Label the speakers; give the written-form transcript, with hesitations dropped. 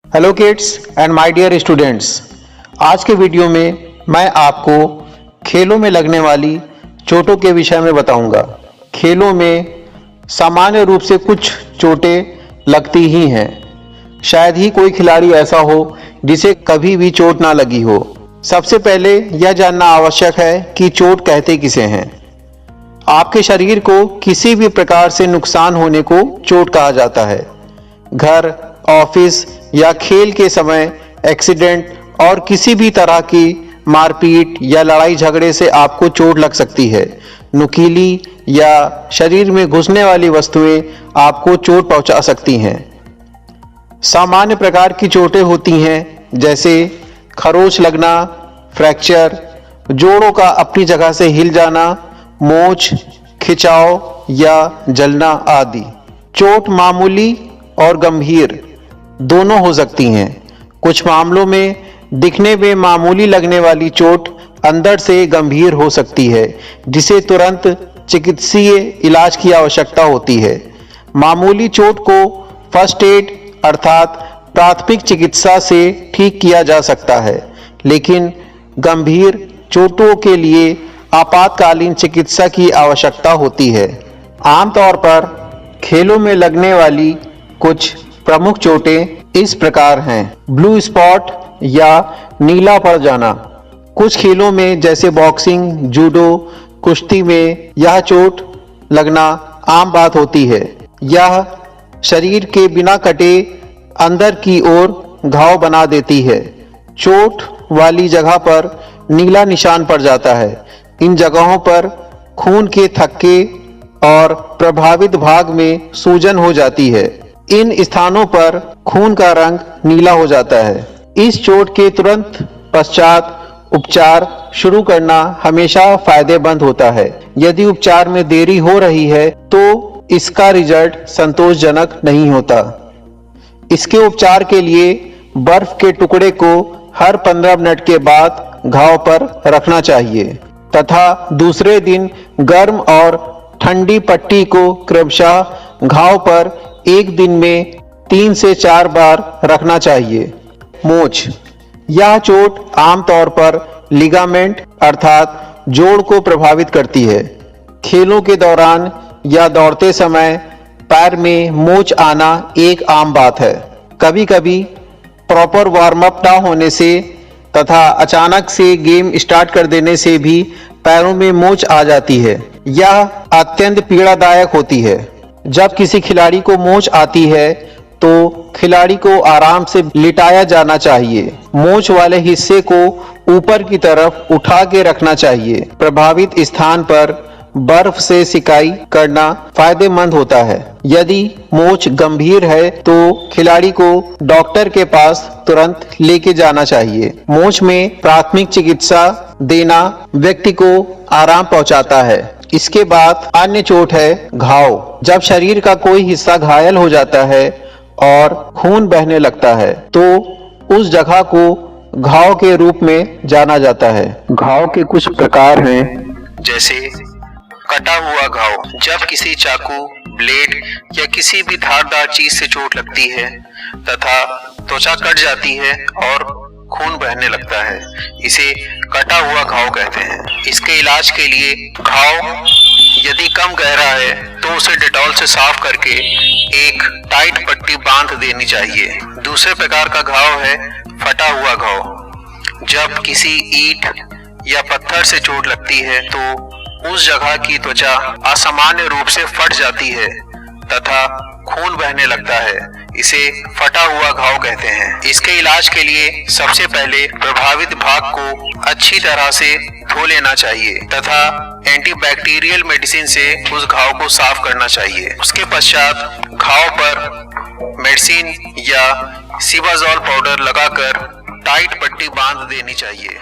Speaker 1: Hello kids and my dear students. आज के video में मैं आपको खेलों में लगने वाली चोटों के विषय में बताऊंगा। खेलों में सामान्य रूप से कुछ चोटें लगती ही हैं। शायद ही कोई खिलाड़ी ऐसा हो जिसे कभी भी चोट ना लगी हो। सबसे पहले यह जानना आवश्यक है कि चोट कहते किसे हैं। आपके शरीर को किसी भी प्रकार से नुकसान होने को चोट कहा जाता है। घर, ऑफिस या खेल के समय एक्सीडेंट और किसी भी तरह की मारपीट या लड़ाई झगड़े से आपको चोट लग सकती है। नुकीली या शरीर में घुसने वाली वस्तुएं आपको चोट पहुंचा सकती हैं। सामान्य प्रकार की चोटें होती हैं जैसे खरोंच लगना, फ्रैक्चर, जोड़ों का अपनी जगह से हिल जाना, मोच, खिंचाव या जलना आदि। चोट मामूली और गंभीर दोनों हो सकती हैं। कुछ मामलों में दिखने में मामूली लगने वाली चोट अंदर से गंभीर हो सकती है, जिसे तुरंत चिकित्सीय इलाज की आवश्यकता होती है। मामूली चोट को फर्स्ट एड अर्थात प्राथमिक चिकित्सा से ठीक किया जा सकता है, लेकिन गंभीर चोटों के लिए आपातकालीन चिकित्सा की आवश्यकता होती है। आमतौर पर खेलों में लगने वाली कुछ प्रमुख चोटें इस प्रकार हैं। ब्लू स्पॉट या नीला पड़ जाना। कुछ खेलों में जैसे बॉक्सिंग, जूडो, कुश्ती में यह चोट लगना आम बात होती है। यह शरीर के बिना कटे अंदर की ओर घाव बना देती है। चोट वाली जगह पर नीला निशान पड़ जाता है। इन जगहों पर खून के थक्के और प्रभावित भाग में सूजन हो जाती है। इन स्थानों पर खून का रंग नीला हो जाता है। इस चोट के तुरंत पश्चात उपचार शुरू करना हमेशा फायदेमंद होता है। यदि उपचार में देरी हो रही है तो इसका रिजल्ट संतोषजनक नहीं होता। इसके उपचार के लिए बर्फ के टुकड़े को हर 15 मिनट के बाद घाव पर रखना चाहिए तथा दूसरे दिन गर्म और ठंडी पट्टी को क्रमशः घाव पर एक दिन में 3 से 4 बार रखना चाहिए। मोच। यह चोट आमतौर पर लिगामेंट अर्थात जोड़ को प्रभावित करती है। खेलों के दौरान या दौड़ते समय पैर में मोच आना एक आम बात है। कभी कभी प्रॉपर वार्म अप ना होने से तथा अचानक से गेम स्टार्ट कर देने से भी पैरों में मोच आ जाती है। यह अत्यंत पीड़ादायक होती है। जब किसी खिलाड़ी को मोच आती है तो खिलाड़ी को आराम से लिटाया जाना चाहिए। मोच वाले हिस्से को ऊपर की तरफ उठा के रखना चाहिए। प्रभावित स्थान पर बर्फ से सिकाई करना फायदेमंद होता है। यदि मोच गंभीर है तो खिलाड़ी को डॉक्टर के पास तुरंत लेके जाना चाहिए। मोच में प्राथमिक चिकित्सा देना व्यक्ति को आराम पहुंचाता है। इसके बाद अन्य चोट है घाव। जब शरीर का कोई हिस्सा घायल हो जाता है और खून बहने लगता है तो उस जगह को घाव के रूप में जाना जाता है। घाव के कुछ प्रकार हैं जैसे कटा हुआ घाव। जब किसी चाकू, ब्लेड या किसी भी धारदार चीज से चोट लगती है तथा त्वचा कट जाती है और खून बहने लगता है, इसे कटा हुआ घाव कहते हैं। इसके इलाज के लिए घाव यदि कम गहरा है तो उसे डेटॉल से साफ करके एक टाइट पट्टी बांध देनी चाहिए। दूसरे प्रकार का घाव है फटा हुआ घाव। जब किसी ईंट या पत्थर से चोट लगती है तो उस जगह की त्वचा असामान्य रूप से फट जाती है तथा खून बहने लगता है, इसे फटा हुआ घाव कहते हैं। इसके इलाज के लिए सबसे पहले प्रभावित भाग को अच्छी तरह से धो लेना चाहिए तथा एंटीबैक्टीरियल मेडिसिन से उस घाव को साफ करना चाहिए। उसके पश्चात घाव पर मेडिसिन या सिवाज़ोल पाउडर लगाकर टाइट पट्टी बांध देनी चाहिए।